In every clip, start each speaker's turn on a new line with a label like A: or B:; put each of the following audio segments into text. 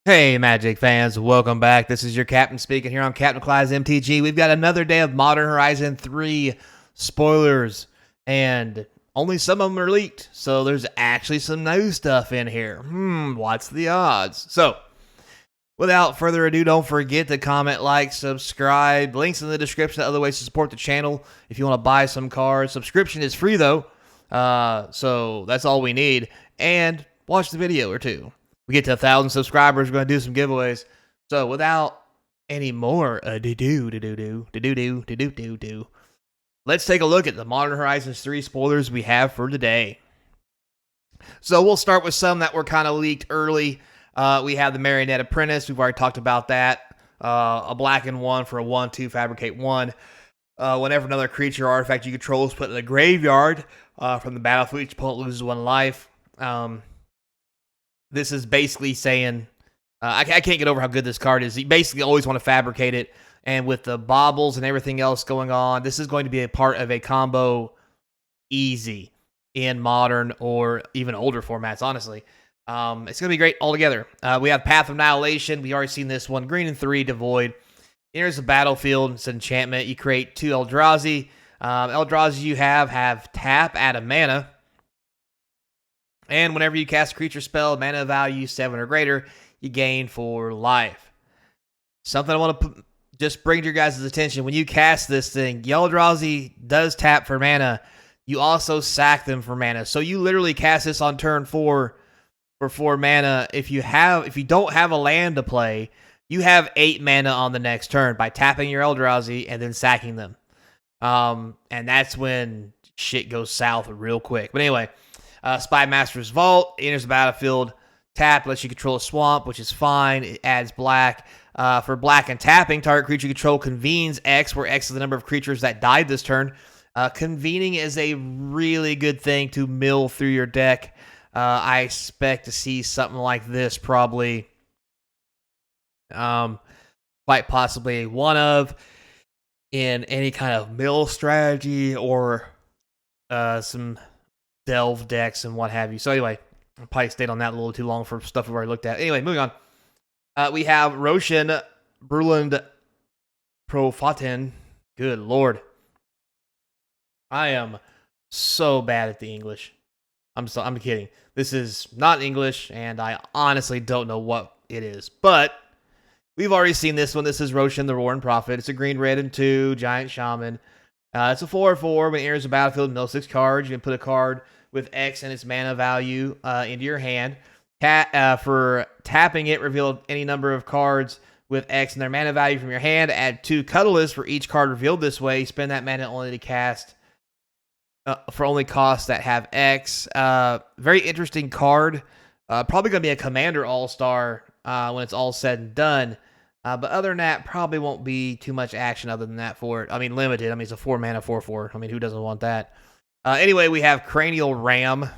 A: Hey, Magic fans, welcome back. This is your captain speaking here on Capnclydes MTG. We've got another day of Modern Horizon 3 spoilers, and only some of them are leaked, so there's actually some new stuff in here. What's the odds? So, without further ado, don't forget to comment, like, subscribe. Links in the description, other ways to support the channel. If you want to buy some cards, subscription is free though, so that's all we need. And watch the video or two. We get to 1,000 subscribers, we're going to do some giveaways. So without any more let's take a look at the Modern Horizons 3 spoilers we have for today. So we'll start with some that were kind of leaked early. We have the Marionette Apprentice. We've already talked about that. A black and 1 for a 1/2 fabricate 1. Whenever another creature or artifact you control is put in the graveyard from the battlefield, each opponent loses 1 life. This is basically saying, I can't get over how good this card is. You basically always want to fabricate it, and with the baubles and everything else going on, this is going to be a part of a combo easy in modern or even older formats, honestly. It's going to be great altogether. We have Path of Annihilation. We already seen this one. Green and 3, Devoid. Enters the battlefield. It's an enchantment. You create 2 Eldrazi. Eldrazi you have tap, add a mana. And whenever you cast a creature spell, mana value 7 or greater, you gain 4 life. Something I want to just bring to your guys' attention. When you cast this thing, Eldrazi does tap for mana. You also sack them for mana. So you literally cast this on turn 4 for 4 mana. If you don't have a land to play, you have 8 mana on the next turn by tapping your Eldrazi and then sacking them. And that's when shit goes south real quick. But anyway, Spy Master's Vault enters the battlefield. Tap lets you control a swamp, which is fine. It adds black. For black and tapping, target creature you control convenes X, where X is the number of creatures that died this turn. Convening is a really good thing to mill through your deck. I expect to see something like this probably. Quite possibly one of in any kind of mill strategy or some delve decks and what have you. So anyway, I probably stayed on that a little too long for stuff we've already looked at. Anyway, moving on. We have Roshan Bruland Profatin. Good lord. I am so bad at the English. I'm kidding. This is not English, and I honestly don't know what it is. But we've already seen this one. This is Roshan the Roaring Prophet. It's a green, red, and 2 giant shaman. It's a 4/4. When it enters the battlefield, mill 6 cards. You can put a card with X and its mana value into your hand. For tapping it, reveal any number of cards with X and their mana value from your hand. Add 2 colorless for each card revealed this way. Spend that mana only to cast for only costs that have X. Very interesting card. Probably going to be a Commander All-Star when it's all said and done. But other than that, probably won't be too much action other than that for it. I mean, limited. I mean, it's a 4 mana 4/4. I mean, who doesn't want that? Anyway, we have Cranial Ram.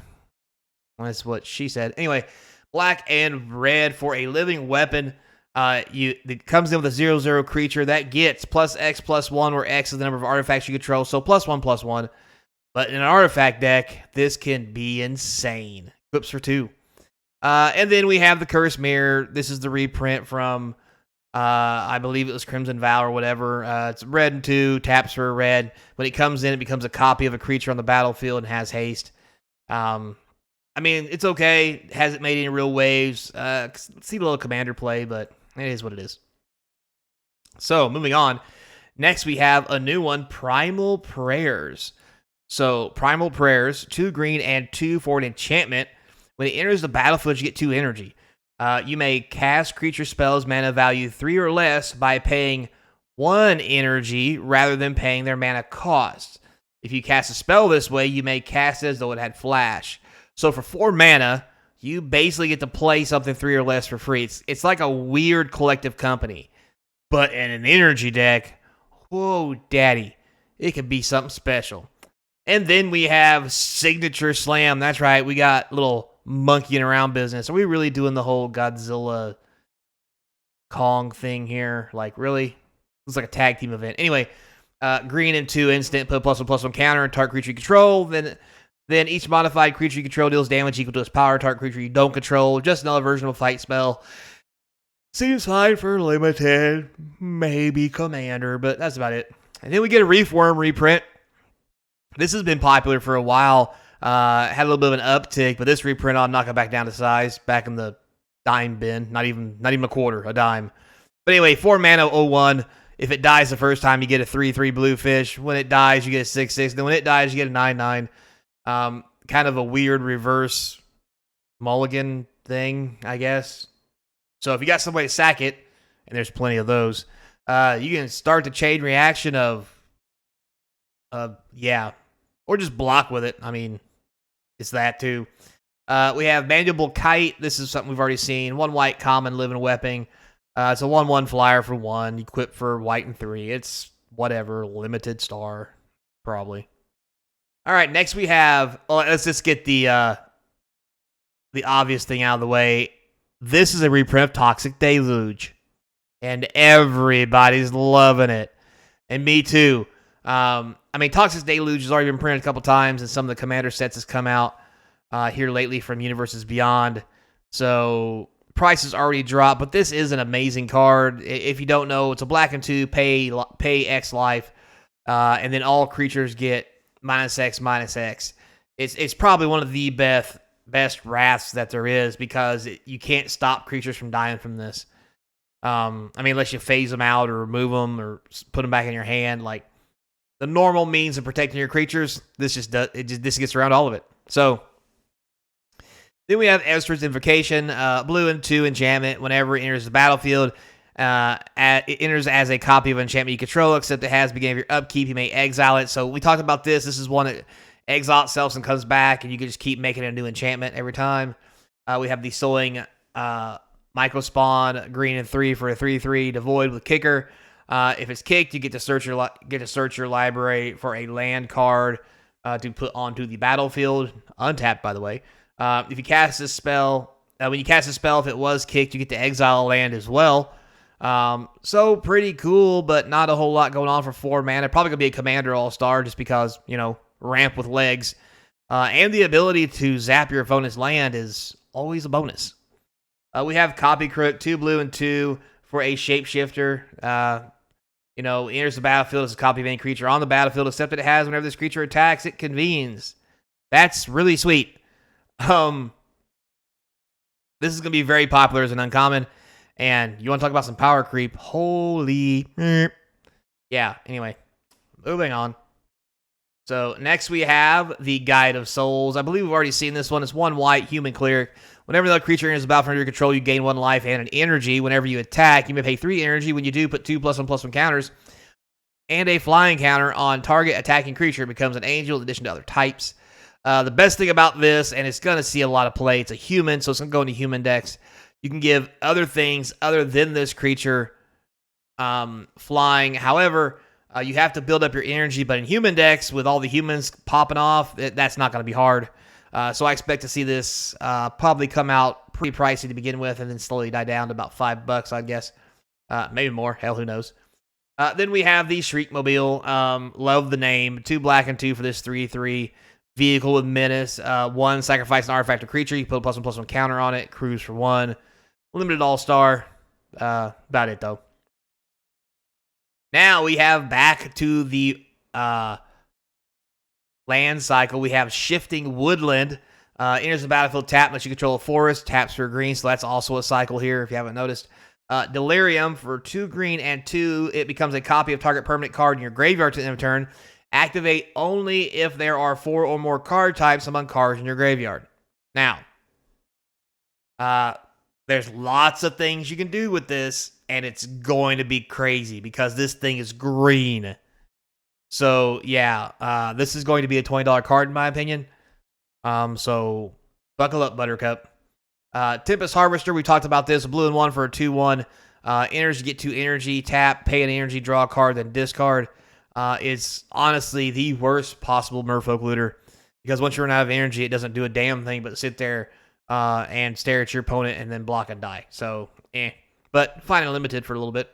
A: That's what she said. Anyway, black and red for a living weapon. It comes in with a 0/0 creature that gets +X+1, where X is the number of artifacts you control, so +1/+1. But in an artifact deck, this can be insane. Equips for 2. And then we have the Curse Mirror. This is the reprint from I believe it was Crimson Vow or whatever. It's red and 2, taps for a red. When it comes in, it becomes a copy of a creature on the battlefield and has haste. I mean, it's okay. It hasn't made any real waves. See a little commander play, but it is what it is. So, moving on. Next, we have a new one, Primal Prayers. So, Primal Prayers, 2 green and 2 for an enchantment. When it enters the battlefield, you get 2 energy. You may cast creature spells mana value 3 or less by paying 1 energy rather than paying their mana cost. If you cast a spell this way, you may cast it as though it had flash. So for 4 mana, you basically get to play something 3 or less for free. It's like a weird collective company. But in an energy deck, whoa, daddy, it could be something special. And then we have Signature Slam. That's right, we got little monkeying around business. Are we really doing the whole Godzilla Kong thing here? Like, really? It's like a tag team event. Anyway, green and 2 instant, put +1/+1 counter, and target creature you control. Then each modified creature you control deals damage equal to its power. Target creature you don't control. Just another version of a fight spell. Seems fine for limited, maybe commander, but that's about it. And then we get a Reef Worm reprint. This has been popular for a while. Had a little bit of an uptick, but this reprint, I'll knock it back down to size, back in the dime bin. Not even a quarter, a dime. But anyway, 4 mana 0/1. If it dies the first time, you get a 3/3 blue fish. When it dies, you get a 6/6. Then when it dies, you get a 9/9. Kind of a weird reverse mulligan thing, I guess. So if you got some way to sack it, and there's plenty of those, you can start the chain reaction of, yeah, or just block with it. I mean, it's that too. We have Mandible Kite. This is something we've already seen. 1 white common living weapon. It's a 1/1 flyer for 1, equipped for white and 3. It's whatever, limited star, probably. All right, next we have, let's just get the obvious thing out of the way. This is a reprint of Toxic Deluge, and everybody's loving it, and me too. I mean, Toxic Deluge has already been printed a couple times, and some of the commander sets has come out here lately from Universes Beyond, so price has already dropped, but this is an amazing card. If you don't know, it's a black and 2, pay X life, and then all creatures get -X/-X. It's probably one of the best wraths that there is, because you can't stop creatures from dying from this. I mean, unless you phase them out or remove them or put them back in your hand, like the normal means of protecting your creatures. This this gets around all of it. So then we have Ezra's Invocation, blue and 2 enchantment. Whenever it enters the battlefield, it enters as a copy of an enchantment you control, except it has beginning of your upkeep. You may exile it. So we talked about this. This is one that exiles itself and comes back, and you can just keep making a new enchantment every time. We have the Soling Micro Spawn, green and 3 for a 3/3 devoid with kicker. If it's kicked, you get to search your library for a land card to put onto the battlefield, untapped by the way. If you cast this spell, when you cast a spell, if it was kicked, you get to exile a land as well. So pretty cool, but not a whole lot going on for 4 mana. Probably gonna be a commander all-star just because, you know, ramp with legs. And the ability to zap your opponent's land is always a bonus. We have Copy Crook, 2 blue and 2 for a shapeshifter. You know, enters the battlefield as a copy of any creature on the battlefield, except that it has whenever this creature attacks, it convenes. That's really sweet. This is going to be very popular as an uncommon, and you want to talk about some power creep? Holy... Yeah, anyway, moving on. So next we have the Guide of Souls. I believe we've already seen this one. It's 1 white, human cleric. Whenever the creature enters the battlefield under your control, you gain 1 life and an energy. Whenever you attack, you may pay 3 energy. When you do, put 2 +1/+1 counters and a flying counter on target attacking creature. It becomes an angel in addition to other types. The best thing about this, and it's going to see a lot of play, it's a human, so it's going to go into human decks. You can give other things other than this creature flying. However, you have to build up your energy, but in human decks, with all the humans popping off, that's not going to be hard. So I expect to see this probably come out pretty pricey to begin with, and then slowly die down to about $5, I guess. Maybe more. Hell, who knows? Then we have the Shriekmobile. Love the name. 2 black and 2 for this 3/3 vehicle with menace. 1, sacrifice an artifact or creature. You put a +1/+1 counter on it. Cruise for 1. Limited all-star. About it, though. Now we have back to the land cycle. We have Shifting Woodland. Enters the battlefield, tap unless you control a forest. Taps for green, so that's also a cycle here if you haven't noticed. Delirium for 2 green and 2. It becomes a copy of target permanent card in your graveyard to the end of turn. Activate only if there are 4 or more card types among cards in your graveyard. Now, there's lots of things you can do with this, and it's going to be crazy because this thing is green. So, yeah, this is going to be a $20 card in my opinion. So, buckle up, Buttercup. Tempest Harvester, we talked about this. A blue and 1 for a 2/1. Enters, you get 2 energy. Tap, pay an energy, draw a card, then discard. It's honestly the worst possible Merfolk looter, because once you run out of energy, it doesn't do a damn thing but sit there and stare at your opponent and then block and die. So, but fine and limited for a little bit.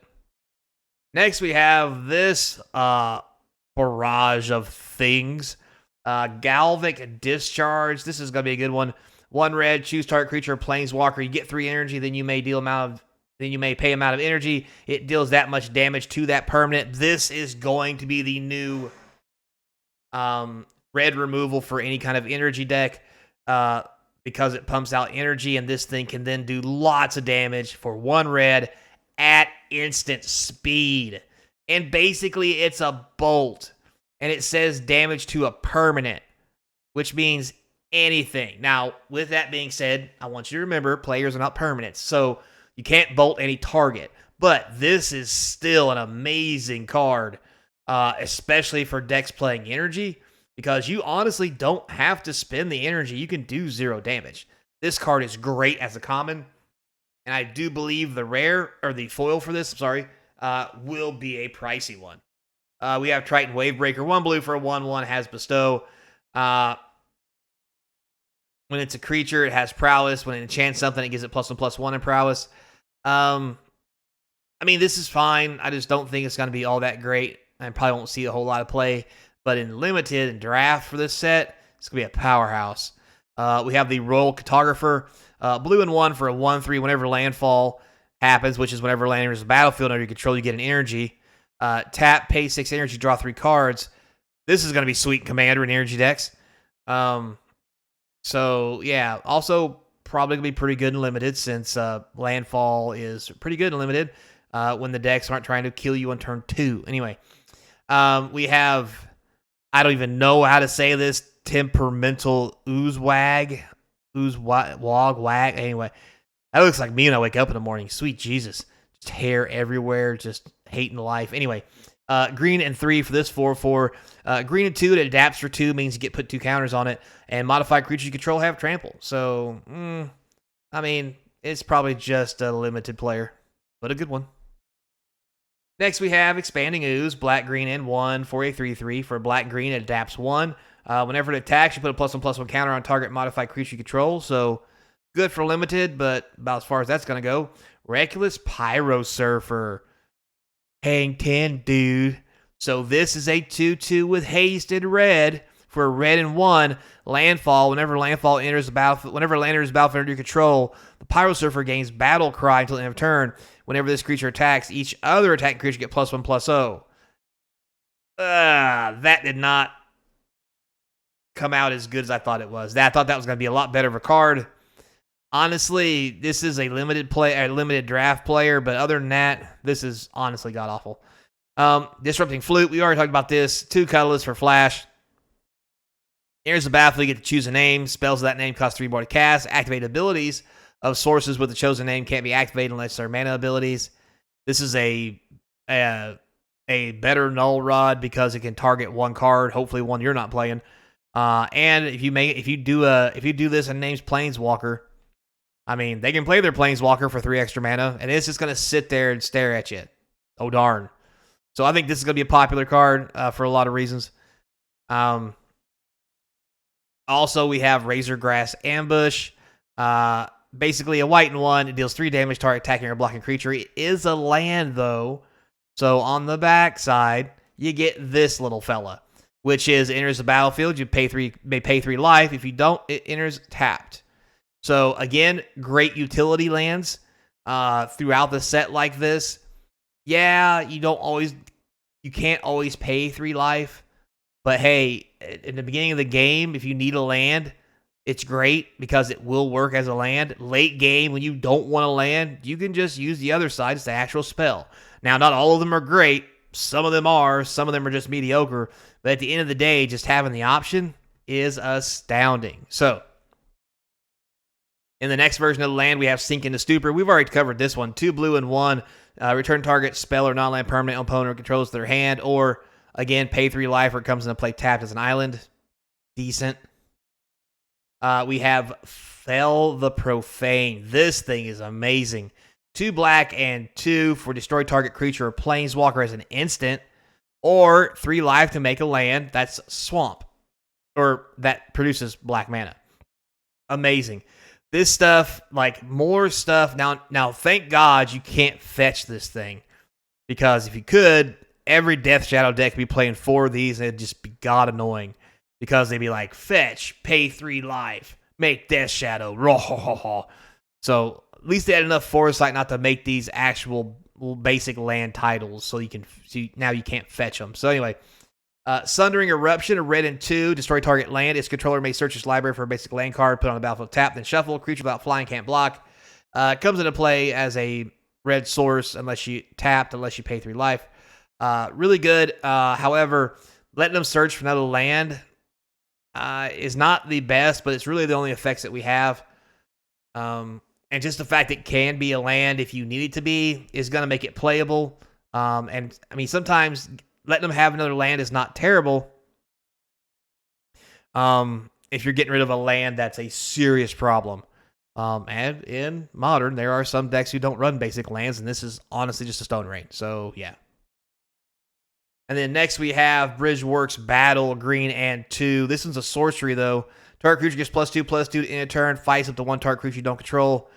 A: Next, we have this barrage of things. Galvic Discharge. This is going to be a good one. 1 red, choose target creature or planeswalker. You get 3 energy, then you may deal amount of then you may pay them out of energy. It deals that much damage to that permanent. This is going to be the new red removal for any kind of energy deck because it pumps out energy, and this thing can then do lots of damage for 1 red at instant speed. And basically, it's a bolt, and it says damage to a permanent, which means anything. Now, with that being said, I want you to remember players are not permanents, so you can't bolt any target. But this is still an amazing card, especially for decks playing energy, because you honestly don't have to spend the energy. You can do 0 damage. This card is great as a common, and I do believe the rare, or the foil for this, will be a pricey one. We have Triton Wavebreaker, 1 blue for a 1/1, has Bestow. When it's a creature, it has Prowess. When it enchants something, it gives it +1/+1 in Prowess. I mean, this is fine. I just don't think it's going to be all that great. I probably won't see a whole lot of play. But in Limited and Draft for this set, it's going to be a powerhouse. We have the Royal Cartographer. Blue and 1 for a 1/3 whenever landfall happens, which is whenever land enters the battlefield under your control, you get an energy. Tap, pay 6 energy, draw 3 cards. This is going to be sweet in Commander and energy decks. So, yeah, also probably going to be pretty good in Limited, since landfall is pretty good in Limited when the decks aren't trying to kill you on turn 2. Anyway, we have, I don't even know how to say this, Temperamental Oozewag. Wag. Anyway, that looks like me when I wake up in the morning. Sweet Jesus. Just hair everywhere, just hating life. Anyway, green and 3 for this 4/4. Green and 2, it adapts for 2, means you get put 2 counters on it. And modified creatures you control have trample. So, I mean, it's probably just a limited player, but a good one. Next, we have Expanding Ooze, black, green, and 1 for a 3/3. For black, green, it adapts 1. Whenever it attacks, you put a +1/+1 counter on target modified creature you control. So, good for limited, but about as far as that's going to go. Reckless Pyro Surfer. Hang 10, dude. So this is a 2/2 with haste in red for a red and 1. Landfall. Whenever landfall enters the battlefield, whenever land enters the battlefield under your control, the Pyro Surfer gains Battle Cry until the end of turn. Whenever this creature attacks, each other attacking creature get +1/+0. That did not come out as good as I thought it was. I thought that was going to be a lot better of a card. Honestly, this is a limited draft player, but other than that, this is honestly god-awful. Disrupting Flute, we already talked about this. 2 colorless for flash. Here's the battlefield, you get to choose a name. Spells of that name cost 3 more to cast. Activate abilities of sources with the chosen name can't be activated unless they're mana abilities. This is a better Null Rod because it can target 1 card, hopefully one you're not playing. And if you do this and names Planeswalker, I mean, they can play their Planeswalker for 3 extra mana, and it's just going to sit there and stare at you. Oh, darn. So I think this is going to be a popular card for a lot of reasons. Also, we have Razorgrass Ambush. Basically, a white and 1. It deals 3 damage to target attacking or blocking creature. It is a land, though. So on the back side, you get this little fella, which is enters the battlefield. You may pay 3 life. If you don't, it enters tapped. So again, great utility lands throughout the set like this. Yeah, you can't always pay 3 life, but hey, in the beginning of the game, if you need a land, it's great because it will work as a land. Late game, when you don't want a land, you can just use the other side as the actual spell. Now, not all of them are great. Some of them are just mediocre. But at the end of the day, just having the option is astounding. So, in the next version of the land, we have Sink into Stupor. We've already covered this one. 2 blue and 1. Return target spell or non-land permanent opponent controls their hand. Or, again, pay 3 life or it comes into play tapped as an island. Decent. We have Fell the Profane. This thing is amazing. 2 black and 2 for destroy target creature or planeswalker as an instant. Or 3 life to make a land. That's Swamp. Or that produces black mana. Amazing. This stuff, like more stuff. Now, thank God you can't fetch this thing. Because if you could, every Death Shadow deck would be playing 4 of these and it'd just be god annoying. Because they'd be like, fetch, pay 3 life, make Death Shadow. So at least they had enough foresight not to make these actual basic land titles, so now you can't fetch them. So anyway, Sundering Eruption, a red and 2, destroy target land. Its controller may search its library for a basic land card, put it on the battlefield, tap, then shuffle. Creature without flying can't block. Comes into play as a red source unless you pay 3 life. Really good. However, letting them search for another land is not the best, but it's really the only effects that we have. And just the fact it can be a land if you need it to be is going to make it playable. And I mean, sometimes letting them have another land is not terrible. If you're getting rid of a land that's a serious problem. And in Modern, there are some decks who don't run basic lands, and this is honestly just a Stone Rain. So, yeah. And then next we have Bridgeworks Battle, green and 2. This one's a sorcery, though. Target creature gets +2/+2 in a turn, fights up to 1 target creature you don't control.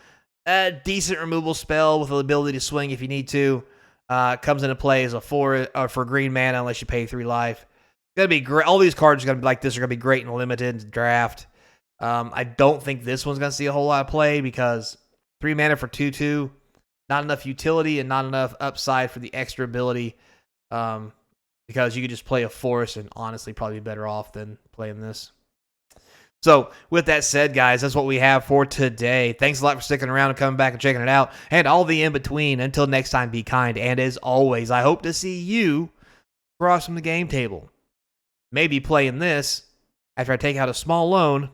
A: A decent removal spell with the ability to swing if you need to. Comes into play as a 4 for green mana unless you pay 3 life. It's gonna be great. All these cards are gonna be like this. Are gonna be great in limited draft. I don't think this one's gonna see a whole lot of play because 3 mana for 2/2, not enough utility and not enough upside for the extra ability. Because you could just play a forest and honestly probably be better off than playing this. So, with that said, guys, that's what we have for today. Thanks a lot for sticking around and coming back and checking it out. And all the in-between. Until next time, be kind. And as always, I hope to see you across from the game table. Maybe playing this after I take out a small loan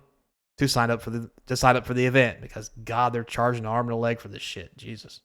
A: to sign up for the event. Because, God, they're charging an arm and a leg for this shit. Jesus.